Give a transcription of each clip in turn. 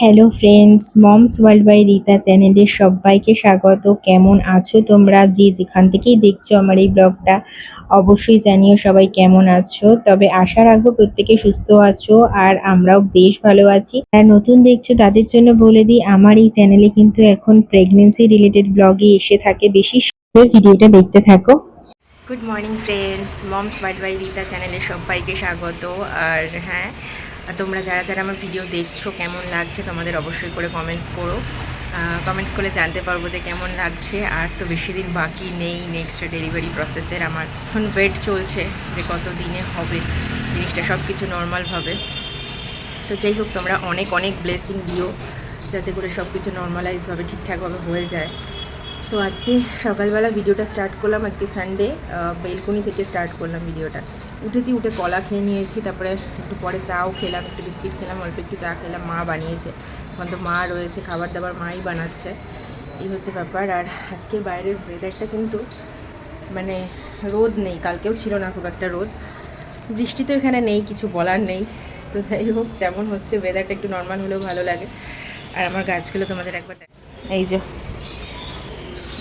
Hello friends, moms world by Rita চ্যানেলে সবাইকে স্বাগত। কেমন আছো তোমরা? যে যেখান থেকেই দেখছো আমার এই ব্লগটা, অবশ্যই জানিও সবাই কেমন আছো। তবে আশা রাখবো প্রত্যেকে সুস্থ আছো, আর আমরাও বেশ ভালো আছি। আর নতুন দেখছো তাদের জন্য বলে দিই, আমার এই চ্যানেলে কিন্তু এখন প্রেগনেন্সি রিলেটেড ব্লগই এসে থাকে বেশি। ভিডিওটা দেখতে থাকো। Good morning friends, moms world by Rita চ্যানেলে সবাইকে স্বাগত। আর হ্যাঁ, তোমরা যারা যারা আমার ভিডিও দেখছো কেমন লাগছে তোমাদের অবশ্যই করে কমেন্টস করো। কমেন্টস করলে জানতে পারবো যে কেমন লাগছে। আর তো বেশি দিন বাকি নেই নেক্সট ডেলিভারি প্রসেসের। আমার এখন ওয়েট চলছে যে কত দিনে হবে জিনিসটা, সব কিছু নর্মালভাবে। তো যাই হোক, তোমরা অনেক অনেক ব্লেসিং দিও যাতে করে সব কিছু নর্মালাইজভাবে ঠিকঠাকভাবে হয়ে যায়। তো আজকে সকালবেলা ভিডিওটা স্টার্ট করলাম, আজকে সানডে, বেলকনি থেকে স্টার্ট করলাম ভিডিওটা। উঠেছি, উঠে কলা খেয়ে নিয়েছি, তারপরে একটু পরে চাও খেলাম, একটু বিস্কিট খেলাম, অল্প একটু চা খেলাম। মা বানিয়েছে, এখন তো মা রয়েছে, খাবার দাবার মাই বানাচ্ছে, এই হচ্ছে ব্যাপার। আর আজকে বাইরের ওয়েদারটা কিন্তু মানে রোদ নেই, কালকেও ছিল না খুব একটা রোদ, বৃষ্টি তো এখানে নেই, কিছু বলার নেই। তো যাই হোক, যেমন হচ্ছে ওয়েদারটা একটু নর্মাল হলেও ভালো লাগে। আর আমার গাছগুলো তোমাদের একবার এই যে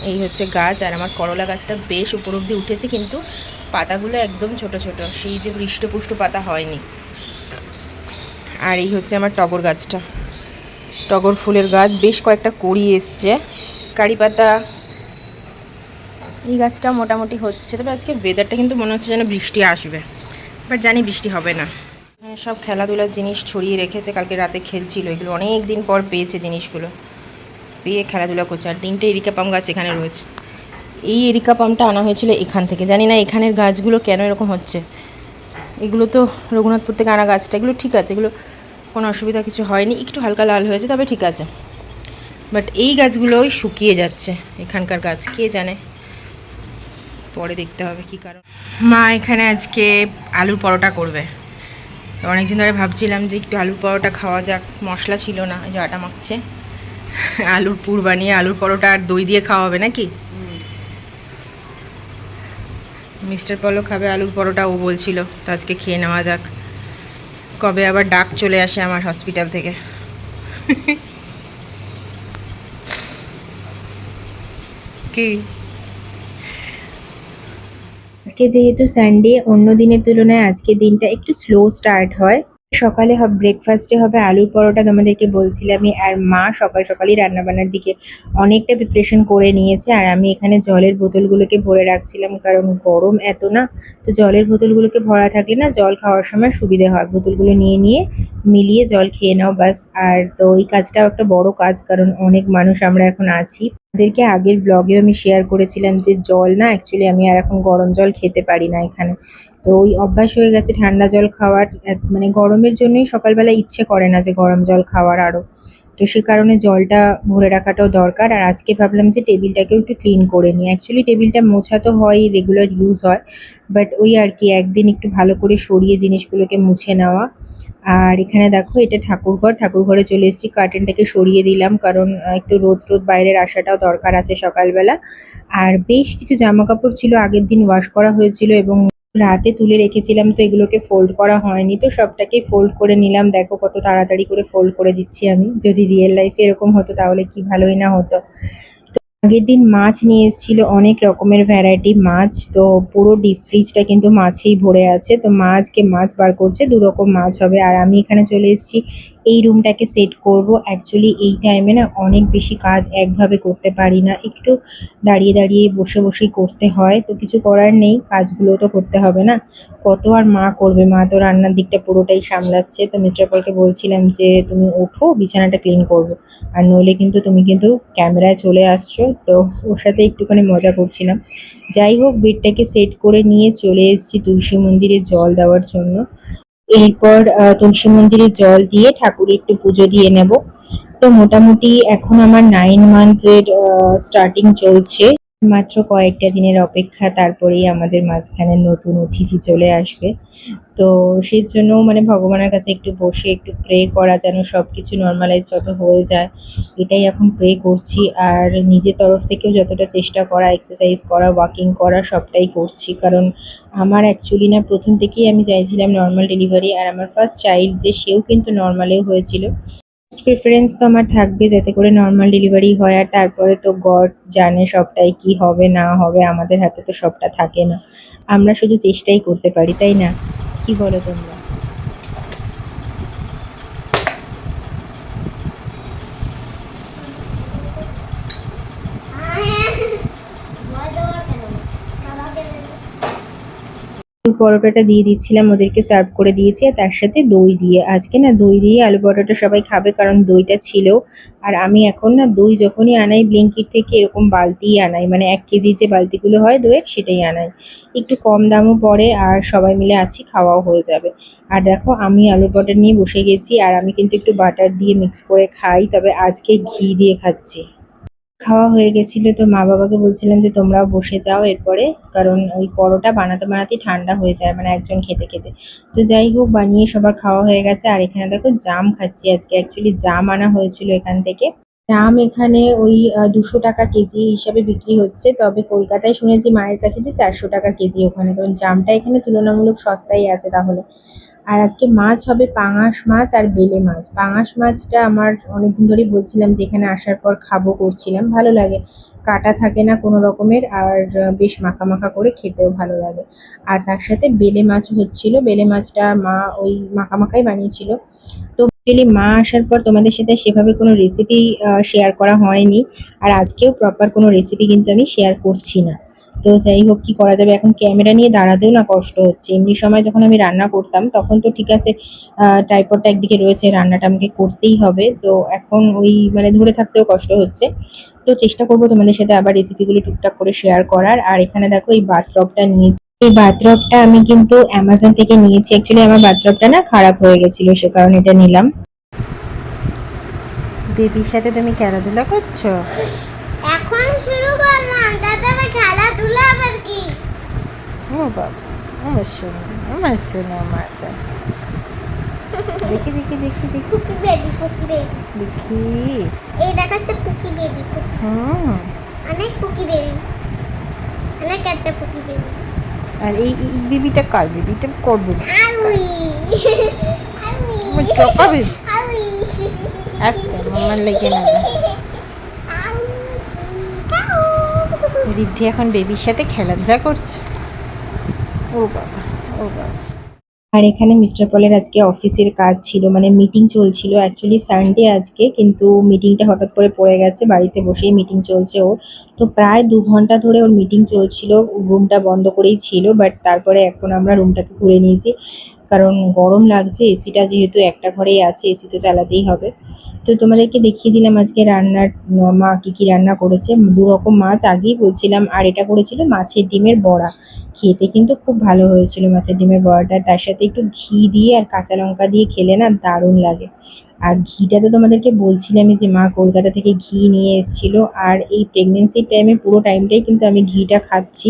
এই হচ্ছে গাছ, আর আমার করলা গাছটা বেশ উপর অব্দি উঠেছে, কিন্তু পাতাগুলো একদম ছোট ছোট, সেই যে হৃষ্টপুষ্ট পাতা হয়নি। আর এই হচ্ছে আমার টগর গাছটা, টগর ফুলের গাছ, বেশ কয়েকটা কড়ি এসছে, কারি পাতা। এই গাছটা মোটামুটি হচ্ছে, তবে আজকে ওয়েদারটা কিন্তু মনে হচ্ছে যেন বৃষ্টি আসবে, বাট জানি বৃষ্টি হবে না। সব খেলাধুলার জিনিস ছড়িয়ে রেখেছে, কালকে রাতে খেলছিল, এগুলো অনেক দিন পর পেয়েছে জিনিসগুলো, পেয়ে খেলাধুলা করছে। আর 3টে এরিকা পাম গাছ এখানে রয়েছে। এই এরিকা পামটা আনা হয়েছিল এখান থেকে, জানি না এখানের গাছগুলো কেন এরকম হচ্ছে। এগুলো তো রঘুনাথপুর থেকে আনা গাছটা, এগুলো ঠিক আছে, এগুলো কোনো অসুবিধা কিছু হয়নি, একটু হালকা লাল হয়েছে তবে ঠিক আছে। বাট এই গাছগুলোই শুকিয়ে যাচ্ছে, এখানকার গাছ কে জানে, পরে দেখতে হবে কী কারণ। মা এখানে আজকে আলুর পরোটা করবে। তো অনেকদিন ধরে ভাবছিলাম যে একটু আলুর পরোটা খাওয়া যাক, মশলা ছিল না, এই যে আটা মাখছে, আলুর পুর বানিয়ে আলুর পরোটা আর দই দিয়ে খাওয়া হবে নাকি। মিস্টার পলো খাবে আলুর পরোটা, ও বলছিল, তো আজকে খেয়ে নেওয়া যাক। কবে আবার ডাক চলে আসে আমার হসপিটাল থেকে। কি আজকে যেহেতু সানডে, অন্য দিনের তুলনায় আজকে দিনটা একটু স্লো স্টার্ট হয়। সকালে ব্রেকফাস্টে হবে আলুর পরোটা, তোমাদেরকে বলছিলামই। আর মা সকাল সকালই রান্নাবান্নার দিকে অনেকটা প্রিপারেশন করে নিয়েছে, আর আমি এখানে জলের বোতলগুলোকে ভরে রাখছিলাম, কারণ গরম এত না, তো জলের বোতলগুলোকে ভরা থাকলে না জল খাওয়ার সময় সুবিধে হয়, বোতলগুলো নিয়ে নিয়ে মিলিয়ে জল খেয়ে নাও বাস। আর তো এই কাজটাও একটা বড় কাজ, কারণ অনেক মানুষ আমরা এখন আছি। ওদেরকে আগের ব্লগেও আমি শেয়ার করেছিলাম যে জল না, অ্যাকচুয়ালি আমি আর এখন গরম জল খেতে পারি না এখানে। তো ওই অভ্যাস হয়ে গেছে ঠান্ডা জল খাওয়ার, মানে গরমের জন্যই সকালবেলা ইচ্ছে করে না যে গরম জল খাওয়ার আরও। তো সে কারণে জলটা ভরে রাখাটাও দরকার। আর আজকে ভাবলাম যে টেবিলটাকেও একটু ক্লিন করে নিই। অ্যাকচুয়ালি টেবিলটা মোছা তো হয়ই, রেগুলার ইউজ হয়, বাট ওই আর কি একদিন একটু ভালো করে সরিয়ে জিনিসগুলোকে মুছে নেওয়া। আর এখানে দেখো, এটা ঠাকুরঘর, ঠাকুরঘরে চলে এসেছি, কার্টেনটাকে সরিয়ে দিলাম, কারণ একটু রোদ রোদ বাইরের আসাটাও দরকার আছে সকালবেলা। আর বেশ কিছু জামা কাপড় ছিল, আগের দিন ওয়াশ করা হয়েছিল এবং রাতে তুলে রেখেছিলাম, তো এগুলোকে ফোল্ড করা হয়নি, তো সবটাকেই ফোল্ড করে নিলাম। দেখো কত তাড়াতাড়ি করে ফোল্ড করে দিচ্ছি আমি, যদি রিয়েল লাইফে এরকম হতো তাহলে কি ভালোই না হতো। আগের দিন মাছ নিয়ে এসেছিল, অনেক রকমের ভ্যারাইটি মাছ, তো পুরো ডিপ ফ্রিজটা কিন্তু মাছেই ভরে আছে। তো মা আজকে মাছ বার করছে, 2 রকম মাছ হবে। আর আমি এখানে চলে এসেছি এই রুমটাকে সেট করব। অ্যাকচুয়ালি এই টাইমে না অনেক বেশি কাজ একভাবে করতে পারি না, একটু দাঁড়িয়ে দাঁড়িয়ে বসে বসেই করতে হয়, তো কিছু করার নেই, কাজগুলো তো করতে হবে না, কত আর মা করবে, মা তো রান্নার দিকটা পুরোটাই সামলাচ্ছে। তো মিস্টার পলকে বলছিলাম যে তুমি ওঠো, বিছানাটা ক্লিন করবো, আর নইলে কিন্তু তুমি কিন্তু ক্যামেরায় চলে আসছো। তো ওর সাথে একটুখানি মজা করছিলাম। যাই হোক, বেডটাকে সেট করে নিয়ে চলে এসেছি তুলসী মন্দিরে জল দেওয়ার জন্য। এরপর তুলসী মন্দিরে জল দিয়ে ঠাকুরের একটু পুজো দিয়ে নেব। তো মোটামুটি এখন আমার 9 মান্থের স্টার্টিং চলছে, মাত্র কয়েকটা দিনের অপেক্ষা, তারপরেই আমাদের মাঝখানে নতুন অতিথি চলে আসবে। তো সেই জন্য মানে ভগবানের কাছে একটু বসে একটু প্রে করা, যেন সব কিছু নর্মালাইজভাবে হয়ে যায়, এটাই এখন প্রে করছি। আর নিজের তরফ থেকেও যতটা চেষ্টা করা, এক্সারসাইজ করা, ওয়াকিং করা, সবটাই করছি, কারণ আমার অ্যাকচুয়ালি না প্রথম থেকেই আমি চাইছিলাম নর্মাল ডেলিভারি। আর আমার ফার্স্ট চাইল্ড যে, সেও কিন্তু নর্মালেও হয়েছিল। প্রেফারেন্স তো আমার থাকবে যাতে করে নর্মাল ডেলিভারি হয়, আর তারপরে তো গড জানে সবটাই কি হবে না হবে, আমাদের হাতে তো সবটা থাকে না। আমরা শুধু চেষ্টাই করতে পারি, তাই না? কি বলো তোমরা? আলুর পরোটাটা দিয়ে দিচ্ছিলাম, ওদেরকে সার্ভ করে দিয়েছি আর তার সাথে দই দিয়ে। আজকে না দই দিয়ে আলু পরোটাটা সবাই খাবে কারণ দইটা ছিল। আর আমি এখন না দই যখনই আনাই ব্লিঙ্কিট থেকে এরকম বালতিই আনাই, মানে 1 কেজির যে বালতিগুলো হয় দইয়ের সেটাই আনাই। একটু কম দামও পড়ে আর সবাই মিলে আছি, খাওয়াও হয়ে যাবে। আর দেখো আমি আলুর পরোটা নিয়ে বসে গেছি, আর আমি কিন্তু একটু বাটার দিয়ে মিক্স করে খাই, তবে আজকে ঘি দিয়ে খাচ্ছি। খাওয়া হয়ে গেছিল তো মা বাবাকে বলছিলাম যে তোমরাও বসে যাও এরপরে, কারণ ওই পরোটা বানাতে বানাতেই ঠান্ডা হয়ে যায়, মানে একজন খেতে খেতে। তো যাই হোক বানিয়ে সবার খাওয়া হয়ে গেছে, আর এখানে দেখো জাম খাচ্ছি আজকে। অ্যাকচুয়ালি জাম আনা হয়েছিল এখান থেকে। জাম এখানে ওই 200 টাকা কেজি হিসাবে বিক্রি হচ্ছে, তবে কলকাতায় শুনেছি মায়ের কাছে যে 400 টাকা কেজি ওখানে, কারণ জামটা এখানে তুলনামূলক সস্তাই আছে তাহলে। আর আজকে মাছ হবে পাঙাশ মাছ আর বেলে মাছ। পাঙাশ মাছটা আমার অনেকদিন ধরেই বলছিলাম যে এখানে আসার পর খাবো করছিলাম, ভালো লাগে। কাটা থাকে না কোনো রকমের, আর বেশ মাখা মাখা করে খেতেও ভালো লাগে। আর তার সাথে বেলে মাছ হচ্ছিল, বেলে মাছটা মা ওই মাখা মাখাই বানিয়েছিল। তো অ্যাকচুয়ালি মা আসার পর তোমাদের সাথে সেভাবে কোনো রেসিপি শেয়ার করা হয়নি, আর আজকেও প্রপার কোনো রেসিপি কিন্তু আমি শেয়ার করছি না। তো যাই হোক কি করা যাবে, এখন ক্যামেরা নিয়ে দাঁড়াতেও না কষ্ট হচ্ছে। এমনি সময় যখন আমি রান্না করতাম তখন তো ঠিক আছে, ট্রাইপডটা একদিকে রয়েছে, রান্নাটা আমাকে করতেই হবে, তো এখন ওই মানে ধরে থাকতেও কষ্ট হচ্ছে। তো চেষ্টা করবো তোমাদের সাথে আবার রেসিপিগুলো টুকটাক করে শেয়ার করার। আর এখানে দেখো এই বাথরবটা নিয়েছি, এই বাথরবটা আমি কিন্তু অ্যামাজন থেকে নিয়েছি। অ্যাকচুয়ালি আমার বাথরবটা না খারাপ হয়ে গেছিল, সে কারণে এটা নিলাম। বেবির সাথে তুমি খেলাধুলা করছো? এখন শুরু করলাম, তারপরে খেলাধুলা আবার কি? ও বাবা, আমার শোনো, আমার শোনো, আমার দেখি দেখি দেখি দেখি পুকি বেবি, পুকি বেবি। দেখি। এই দেখো একটা পুকি বেবি, পুকি। অনেক পুকি বেবি, অনেক একটা পুকি বেবি। আর এই বেবিটা কার বেবিটা করবে? আউই আউই আমার চকা বেবি আউই আজকে মামার লেগে না যা। রিদ্ধি এখন বেবির সাথে খেলাধুলা করছে। ও বাবা, ও বাবা। আর এখানে মিস্টার পলের আজকে অফিসের কাজ ছিল, মানে মিটিং চলছিল। অ্যাকচুয়ালি সানডে আজকে, কিন্তু মিটিংটা হঠাৎ করে পড়ে গেছে, বাড়িতে বসেই মিটিং চলছে ওর। তো প্রায় 2 ঘন্টা ধরে ওর মিটিং চলছিল, রুমটা বন্ধ করেই ছিল, বাট তারপরে এখন আমরা রুমটাকে খুলে নিয়েছি, কারণ গরম লাগছে। এসিটা যেহেতু একটা ঘরেই আছে, এসি তো চালাতেই হবে। তো তোমাদেরকে দেখিয়ে দিলাম আজকে রান্নার মা কি কি রান্না করেছে। 2 রকম মাছ আগেই বলছিলাম, আর এটা করেছিল মাছের ডিমের বড়া। খেতে কিন্তু খুব ভালো হয়েছিল মাছের ডিমের বড়াটা, তার সাথে একটু ঘি দিয়ে আর কাঁচা লঙ্কা দিয়ে খেলে না দারুণ লাগে। আর ঘিটা তো তোমাদেরকে বলছিলামই যে মা কলকাতা থেকে ঘি নিয়ে এসেছিল, আর এই প্রেগনেন্সির টাইমে পুরো টাইমটাই কিন্তু আমি ঘিটা খাচ্ছি।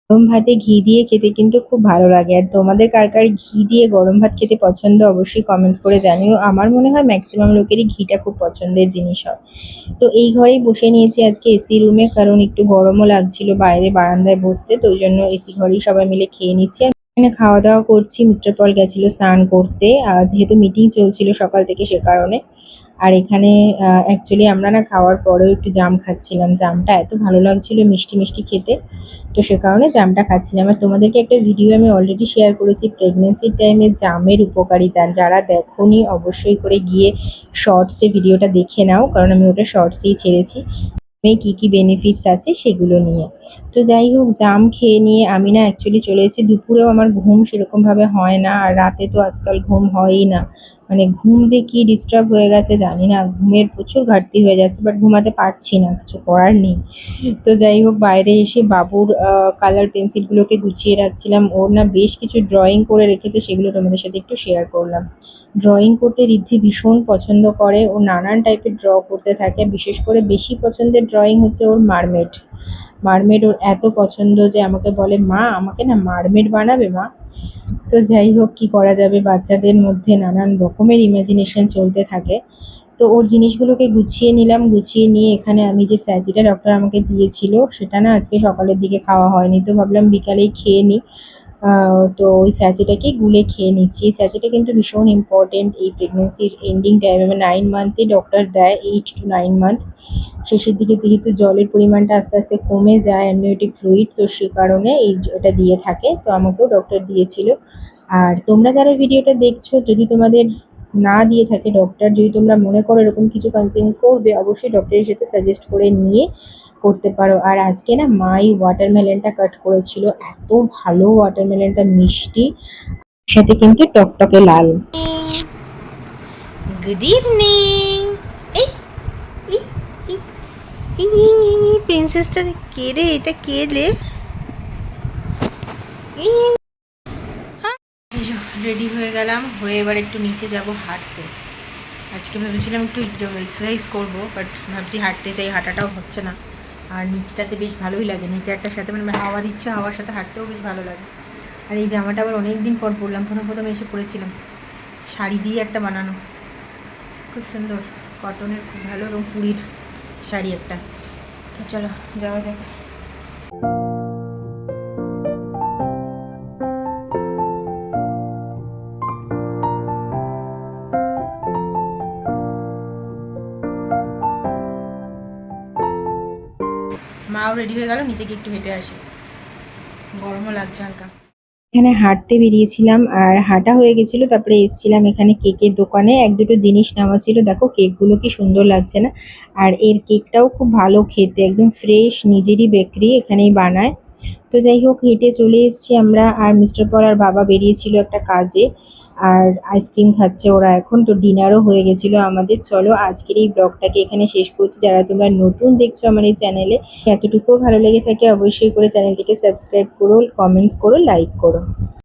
গরম ভাতে ঘি দিয়ে খেতে কিন্তু খুব ভালো লাগে। আর তোমাদের কার কার ঘি দিয়ে গরম ভাত খেতে পছন্দ অবশ্যই কমেন্টস করে জানিও। আমার মনে হয় ম্যাক্সিমাম লোকেরই ঘিটা খুব পছন্দের জিনিস হয়। তো এই ঘরেই বসে নিয়েছি আজকে এসি রুমে, কারণ একটু গরমও লাগছিল বাইরে বারান্দায় বসতে, তো ওই জন্য এসি ঘরেই সবাই মিলে খেয়ে নিচ্ছি। আর এখানে খাওয়া দাওয়া করছি। মিস্টার পল গেছিল স্নান করতে, যেহেতু মিটিং চলছিল সকাল থেকে সে কারণে। আর এখানে অ্যাকচুয়ালি আমরা না খাওয়ার পরেও একটু জাম খাচ্ছিলাম, জামটা এত ভালো লাগছিল মিষ্টি মিষ্টি খেতে, তো সে কারণে জামটা খাচ্ছিলাম। আর তোমাদেরকে একটা ভিডিও আমি অলরেডি শেয়ার করেছি প্রেগনেন্সির টাইমে জামের উপকারিতা, যারা দেখোনি অবশ্যই করে গিয়ে শর্টসে ভিডিওটা দেখে নাও, কারণ আমি ওটা শর্টসেই ছেড়েছি কি কি বেনিফিটস আছে সেগুলো নিয়ে। তো যাই হোক জাম খেয়ে নিয়ে আমি না অ্যাকচুয়ালি চলে এসেছি। দুপুরেও আমার ঘুম সেরকমভাবে হয় না, আর রাতে তো আজকাল ঘুম হয়ই না। মানে ঘুম যে কি ডিস্টার্ব হয়ে গেছে জানি না, ঘুমের প্রচুর ঘাটতি হয়ে যাচ্ছে, বাট ঘুমাতে পারছি না, কিছু করার নেই। তো যাই হোক বাইরে এসে বাবুর কালার পেন্সিলগুলোকে গুছিয়ে রাখছিলাম। ওর না বেশ কিছু ড্রয়িং করে রেখেছে, সেগুলো তোমাদের সাথে একটু শেয়ার করলাম। ড্রয়িং করতে ঋদ্ধি ভীষণ পছন্দ করে, ও নানান টাইপের ড্র করতে থাকে। বিশেষ করে বেশি পছন্দের ড্রয়িং হচ্ছে ওর মারমেড। মারমেড ওর এত পছন্দ যে আমাকে বলে, মা আমাকে না মারমেড বানাবে মা। তো যাই হোক কি করা যাবে, বাচ্চাদের মধ্যে নানান রকমের ইমাজিনেশন চলতে থাকে। তো ওর জিনিসগুলোকে গুছিয়ে নিলাম, গুছিয়ে নিয়ে এখানে আমি যে স্যাচিটা ডক্টর আমাকে দিয়েছিল সেটা না আজকে সকালের দিকে খাওয়া হয়নি, তো ভাবলাম বিকালেই খেয়ে নিই। তো ওই স্যাচেটাকে গুলে খেয়ে নিচ্ছি। এই স্যাচেটা কিন্তু ভীষণ ইম্পর্টেন্ট এই প্রেগনেন্সির এন্ডিং টাইমে, মানে 9 মান্থে ডক্টর দেয়, 8 to 9 মান্থ। শেষের দিকে যেহেতু জলের পরিমাণটা আস্তে আস্তে কমে যায় অ্যামনিওটিক ফ্লুইড, তো সে কারণে এটা দিয়ে থাকে। তো আমাকেও ডক্টর দিয়েছিল। আর তোমরা যারা ভিডিওটা দেখছো, যদি তোমাদের না দিয়ে থাকে ডক্টর, যদি তোমরা মনে করো এরকম কিছু কনজিউম করবে, অবশ্যই ডক্টরের সাথে সাজেস্ট করে নিয়ে করতে পারো। আর আজকে না মাই ওয়াটারমেলনটা কাট করেছিল, এত ভালো ওয়াটারমেলনটা, মিষ্টি, সাথে কিন্তু টকটকে লাল। Good evening. এই প্রিন্সেসটা কে রে? এটা কে রে? রেডি হয়ে গেলাম, হয়ে এবার একটু নিচে যাব হাঁটতে। আজকে ভেবেছিলাম একটু এক্সারসাইজ করব, বাট ভাবছি হাঁটতে চাই, হাঁটাটাও হচ্ছে না। আর নিচটাতে বেশ ভালোই লাগে, নিচেরটার সাথে মানে হাওয়া দিচ্ছে, হাওয়ার সাথে হাঁটতেও বেশ ভালো লাগে। আর এই জামাটা আবার অনেক দিন পর পরলাম, প্রথম এসে পরেছিলাম, শাড়ি দিয়ে একটা বানানো, খুব সুন্দর, কটনের, খুব ভালো, এবং পুরীর শাড়ি একটা। তো চলো যাওয়া যাক। মাও রেডি হয়ে গেল, নিচে গিয়ে একটু হেঁটে আসি, গরমও লাগছে হালকা। এখানে হাঁটতে বেরিয়েছিলাম আর হাঁটা হয়ে গেছিল, তারপরে এসেছিলাম এখানে কেকের দোকানে, এক দুটো জিনিস নেওয়া ছিল। দেখো কেকগুলো কি সুন্দর লাগছে না? আর এর কেকটাও খুব ভালো খেতে, একদম ফ্রেশ, নিজেরই বেকারি, এখানেই বানায়। তো যাই হোক, হেঁটে চলে এসেছি আমরা। আর মিস্টার পল আর বাবা বেরিয়েছিল একটা কাজে, আর আইসক্রিম খাচ্ছে ওরা এখন। তো ডিনারও হয়ে গেছিলো আমাদের। চলো আজকের এই ব্লগটাকে এখানে শেষ করছি। যারা তোমরা নতুন দেখছো আমার এই চ্যানেলে, এতটুকুও ভালো লেগে থাকে অবশ্যই করে চ্যানেলটিকে সাবস্ক্রাইব করো, কমেন্টস করো, লাইক করো।